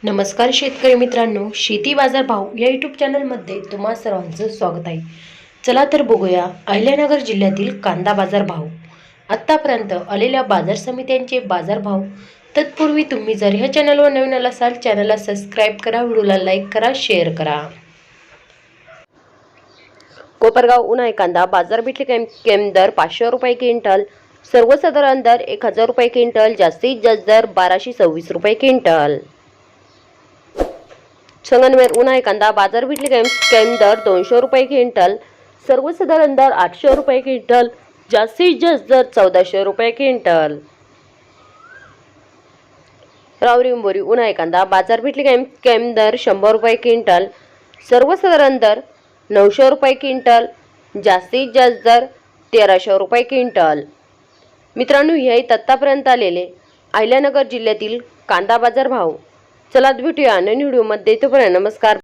नमस्कार शेतकरी मित्रांनो, शेती बाजार भाव या यूट्यूब चॅनलमध्ये तुम्हा सर्वांचं स्वागत आहे। चला तर बघूया अहिल्यानगर जिल्ह्यातील कांदा बाजार भाव, आत्तापर्यंत आलेल्या बाजार समित्यांचे बाजार भाव। तत्पूर्वी तुम्ही जर ह्या चॅनलवर नवीन असाल, चॅनलला सबस्क्राईब करा, व्हिडिओला लाईक करा, शेअर करा। कोपरगाव उन्हाळी कांदा बाजारपेठ दर 500 रुपये क्विंटल, सर्वसाधारण दर 1000 रुपये क्विंटल, जास्तीत जास्त दर 1226 रुपये क्विंटल। संगमनेर उन्हाळी कांदा बाजारपेठ दर 200 रुपये क्विंटल, सर्वसाधारण दर 800 रुपये क्विंटल, जास्तीत जास्त दर 1400 रुपये क्विंटल। रावरी उन्हाळी कांदा बाजारपेठ दर 100 रुपये क्विंटल, सर्वसाधारण दर 900 रुपये क्विंटल, जास्तीत जास्त दर 1300 रुपये क्विंटल। मित्रांनो, हे आतापर्यंत आलेले अहिल्यानगर जिल्ह्यातील कांदा बाजार भाव। चला भेटूया नवीन व्हिडिओमध्ये, तोपर्यंत नमस्कार।